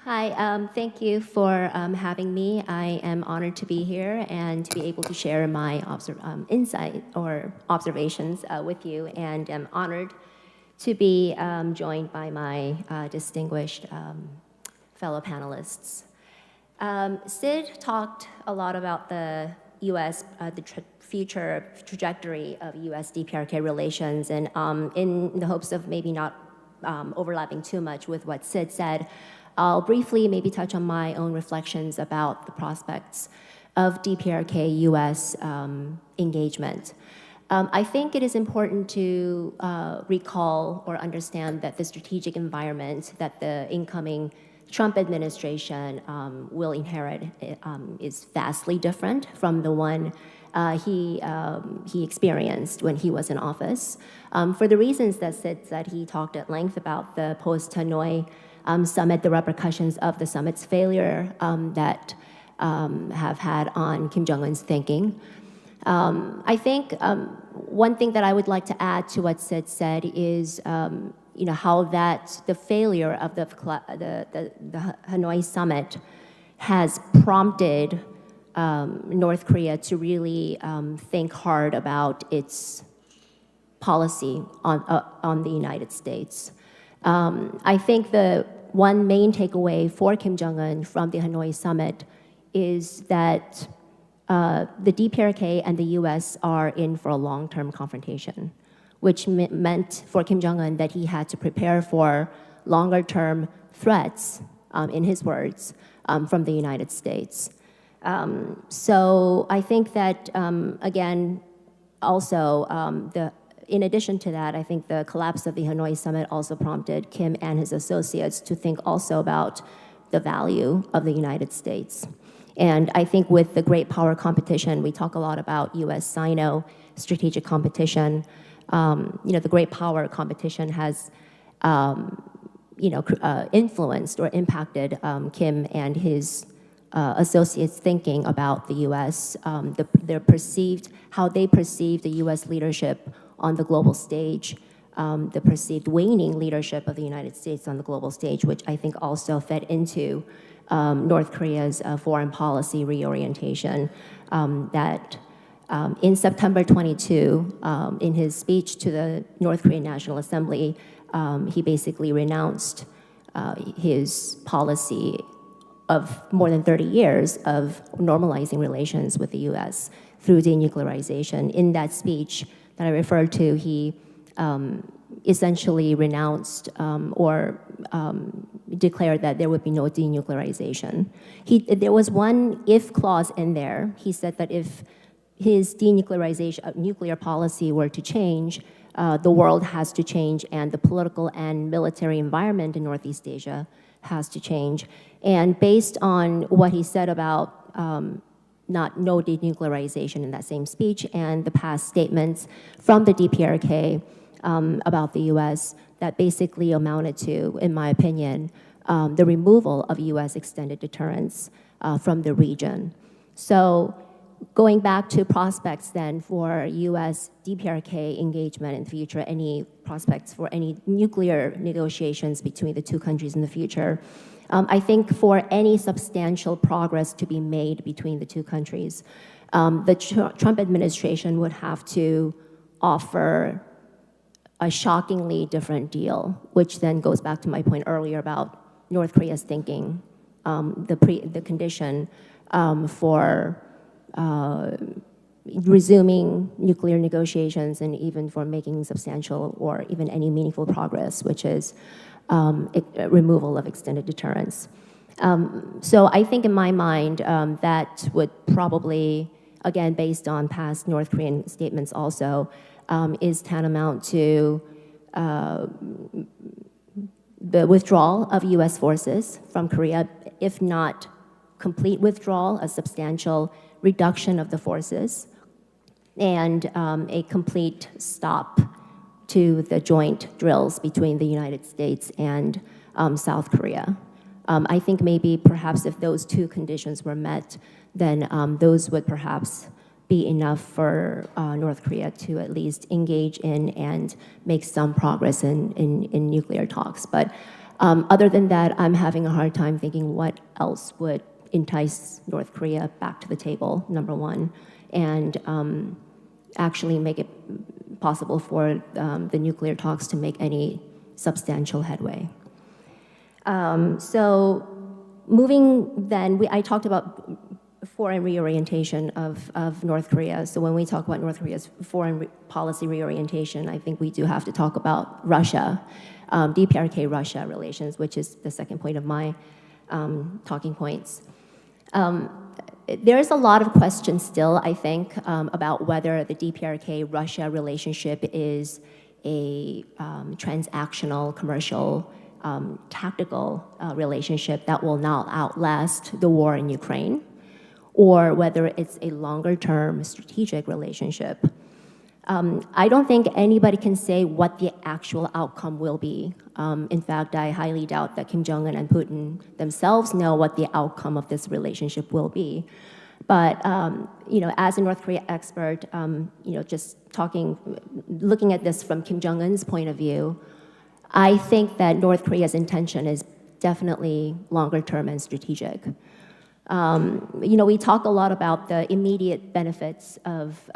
Hi, thank you for having me. I am honored to be here and to be able to share my insight or observations with you, and am honored to be joined by my distinguished fellow panelists. Sid talked a lot about the U.S., future trajectory of U.S. DPRK relations, and in the hopes of maybe not overlapping too much with what Sid said, I'll briefly maybe touch on my own reflections about the prospects of DPRK U.S. Engagement. I think it is important to recall or understand that the strategic environment that the incoming Trump administration will inherit is vastly different from the one he experienced when he was in office. For the reasons that Sid said, he talked at length about the post-Hanoi summit, the repercussions of the summit's failure that have had on Kim Jong-un's thinking. I think one thing that I would like to add to what Sid said is how that the failure of the Hanoi summit has prompted North Korea to really think hard about its policy on the United States. I think the one main takeaway for Kim Jong-un from the Hanoi summit is that the DPRK and the US are in for a long-term confrontation, which meant for Kim Jong-un that he had to prepare for longer-term threats, in his words, from the United States. So I think that, again, also, in addition to that, I think the collapse of the Hanoi summit also prompted Kim and his associates to think also about the value of the United States. And I think with the great power competition, we talk a lot about US-Sino strategic competition. The great power competition has, influenced or impacted Kim and his associates' thinking about the U.S., how they perceive the U.S. leadership on the global stage, the perceived waning leadership of the United States on the global stage, which I think also fed into North Korea's foreign policy reorientation that in September 22, in his speech to the North Korean National Assembly, he basically renounced his policy of more than 30 years of normalizing relations with the U.S. through denuclearization. In that speech that I referred to, he essentially renounced or declared that there would be no denuclearization. There was one if clause in there. He said that if his denuclearization nuclear policy were to change, the world has to change, and the political and military environment in Northeast Asia has to change. And based on what he said about no denuclearization in that same speech and the past statements from the DPRK about the U.S., that basically amounted to, in my opinion, the removal of U.S. extended deterrence from the region. So going back to prospects then for U.S. DPRK engagement in the future, any prospects for any nuclear negotiations between the two countries in the future, I think for any substantial progress to be made between the two countries, the Trump administration would have to offer a shockingly different deal, which then goes back to my point earlier about North Korea's thinking, the condition for resuming nuclear negotiations and even for making substantial or even any meaningful progress, which is removal of extended deterrence. So I think in my mind that would probably, again, based on past North Korean statements also, is tantamount to the withdrawal of U.S. forces from Korea, if not complete withdrawal, a substantial reduction of the forces, and a complete stop to the joint drills between the United States and South Korea. I think maybe perhaps if those two conditions were met, then those would perhaps be enough for North Korea to at least engage in and make some progress in nuclear talks. But Other than that, I'm having a hard time thinking what else would entice North Korea back to the table, number one, and actually make it possible for the nuclear talks to make any substantial headway. So moving then, I talked about foreign reorientation of North Korea. So when we talk about North Korea's foreign policy reorientation, I think we do have to talk about Russia, DPRK-Russia relations, which is the second point of my talking points. There's a lot of questions still, I think, about whether the DPRK-Russia relationship is a transactional, commercial, tactical relationship that will not outlast the war in Ukraine, or whether it's a longer-term strategic relationship. I don't think anybody can say what the actual outcome will be. In fact, I highly doubt that Kim Jong-un and Putin themselves know what the outcome of this relationship will be. But as a North Korea expert, just looking at this from Kim Jong-un's point of view, I think that North Korea's intention is definitely longer-term and strategic. We talk a lot about the immediate benefits of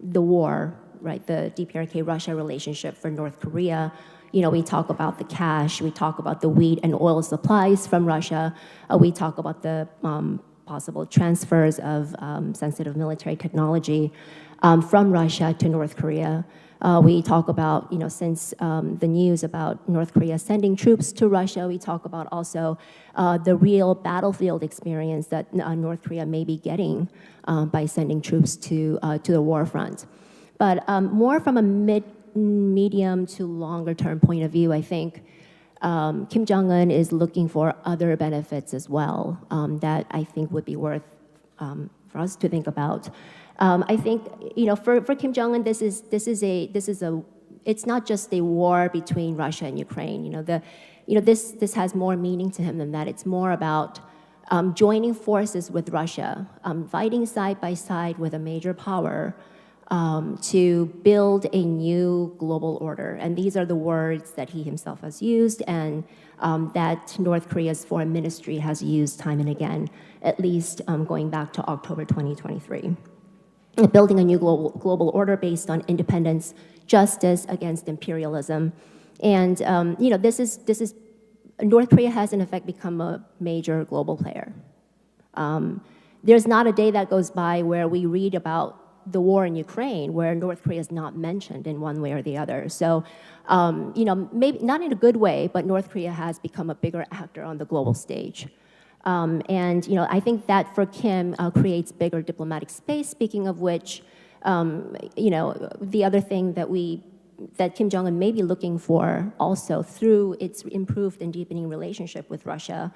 the war, right? The DPRK-Russia relationship for North Korea. We talk about the cash, we talk about the wheat and oil supplies from Russia, we talk about the possible transfers of sensitive military technology from Russia to North Korea. We talk about, since the news about North Korea sending troops to Russia, we talk about also the real battlefield experience that North Korea may be getting by sending troops to the war front. But more from a medium to longer term point of view, I think Kim Jong-un is looking for other benefits as well that I think would be worth for us to think about. I think for Kim Jong-un, it's not just a war between Russia and Ukraine. This has more meaning to him than that. It's more about joining forces with Russia, fighting side by side with a major power to build a new global order. And these are the words that he himself has used and that North Korea's foreign ministry has used time and again, at least going back to October 2023. Building a new global order based on independence, justice against imperialism. And North Korea has in effect become a major global player. There's not a day that goes by where we read about the war in Ukraine where North Korea is not mentioned in one way or the other. So, maybe not in a good way, but North Korea has become a bigger actor on the global stage. I think that for Kim creates bigger diplomatic space, speaking of which, the other thing that Kim Jong-un may be looking for also through its improved and deepening relationship with Russia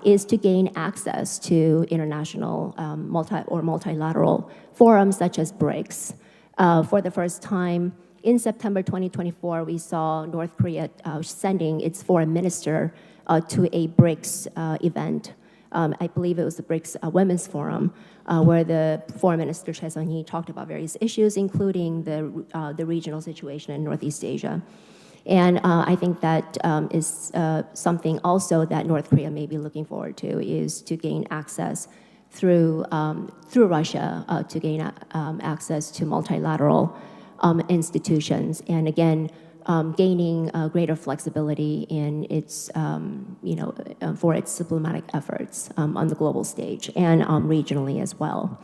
is to gain access to international multilateral forums such as BRICS. For the first time in September 2024, we saw North Korea sending its foreign minister to a BRICS event. I believe it was the BRICS Women's Forum, where the foreign minister Choi Sun-hee talked about various issues, including the regional situation in Northeast Asia. And I think that is something also that North Korea may be looking forward to, is to gain access through Russia, to gain access to multilateral institutions. And again, gaining greater flexibility in its, for its diplomatic efforts on the global stage and regionally as well.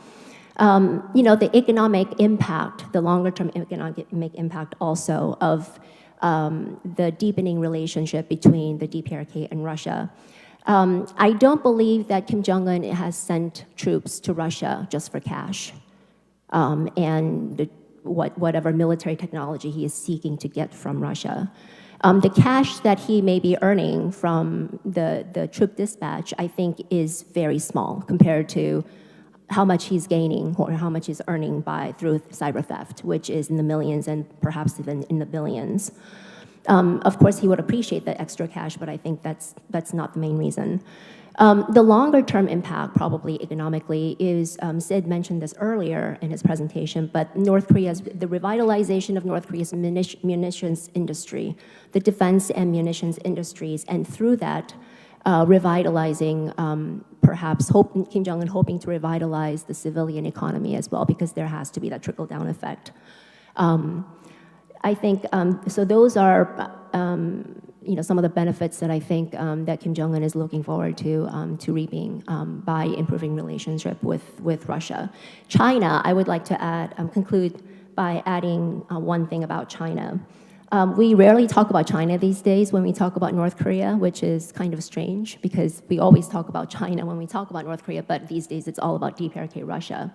The economic impact, the longer-term economic impact also of the deepening relationship between the DPRK and Russia. I don't believe that Kim Jong-un has sent troops to Russia just for cash and whatever military technology he is seeking to get from Russia. The cash that he may be earning from the troop dispatch, I think, is very small compared to how much he's gaining or how much he's earning through cyber theft, which is in the millions and perhaps even in the billions. Of course, he would appreciate the extra cash, but I think that's not the main reason. The longer-term impact, probably economically, is Sid mentioned this earlier in his presentation, but the revitalization of North Korea's munitions industry, the defense and munitions industries, and through that, revitalizing, perhaps Kim Jong-un hoping to revitalize the civilian economy as well, because there has to be that trickle-down effect. I think, so those are some of the benefits that I think that Kim Jong-un is looking forward to reaping by improving relationship with Russia. China, I would like to conclude by adding one thing about China. We rarely talk about China these days when we talk about North Korea, which is kind of strange because we always talk about China when we talk about North Korea, but these days it's all about DPRK Russia.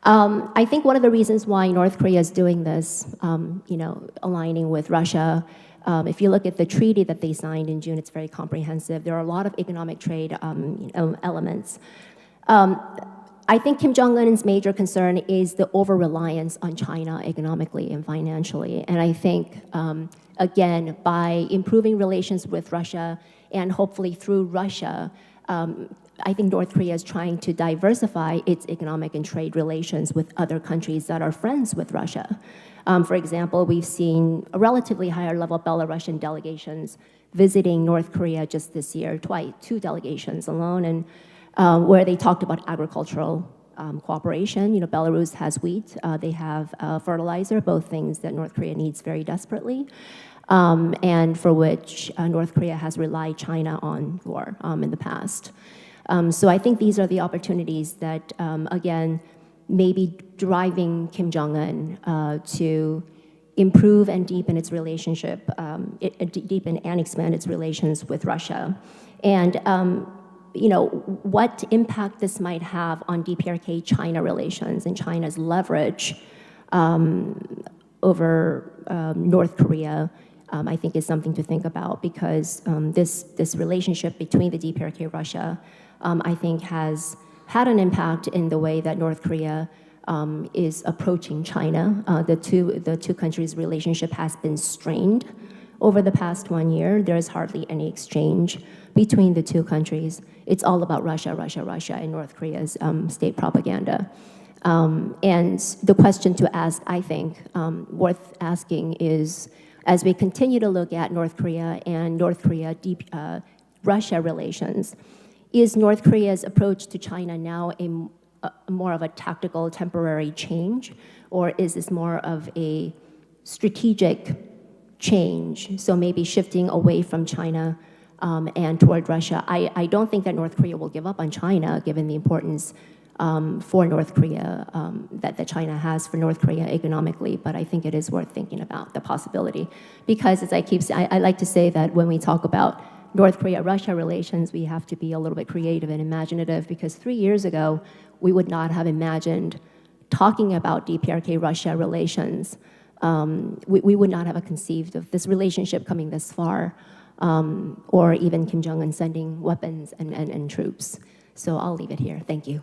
I think one of the reasons why North Korea is doing this, aligning with Russia, if you look at the treaty that they signed in June, it's very comprehensive. There are a lot of economic trade elements. I think Kim Jong-un's major concern is the over-reliance on China economically and financially. And I think, again, by improving relations with Russia and hopefully through Russia, I think North Korea is trying to diversify its economic and trade relations with other countries that are friends with Russia. For example, we've seen a relatively higher level of Belarusian delegations visiting North Korea just this year, two delegations alone, and where they talked about agricultural cooperation. Belarus has wheat, they have fertilizer, both things that North Korea needs very desperately, and for which North Korea has relied China on for in the past. So I think these are the opportunities that, again, may be driving Kim Jong-un to improve and deepen its relationship, deepen and expand its relations with Russia. And what impact this might have on DPRK-China relations and China's leverage over North Korea, I think is something to think about, because this relationship between the DPRK-Russia, I think, has had an impact in the way that North Korea is approaching China. The two countries' relationship has been strained over the past 1 year. There is hardly any exchange between the two countries. It's all about Russia, Russia, Russia, and North Korea's state propaganda. And the question to ask, I think, worth asking is, as we continue to look at North Korea and North Korea-Russia relations, is North Korea's approach to China now more of a tactical, temporary change, or is this more of a strategic change? So maybe shifting away from China and toward Russia. I don't think that North Korea will give up on China, given the importance for North Korea that China has for North Korea economically, but I think it is worth thinking about the possibility. Because as I like to say that when we talk about North Korea-Russia relations, we have to be a little bit creative and imaginative, because 3 years ago, we would not have imagined talking about DPRK-Russia relations. We would not have conceived of this relationship coming this far, or even Kim Jong-un sending weapons and troops. So I'll leave it here. Thank you.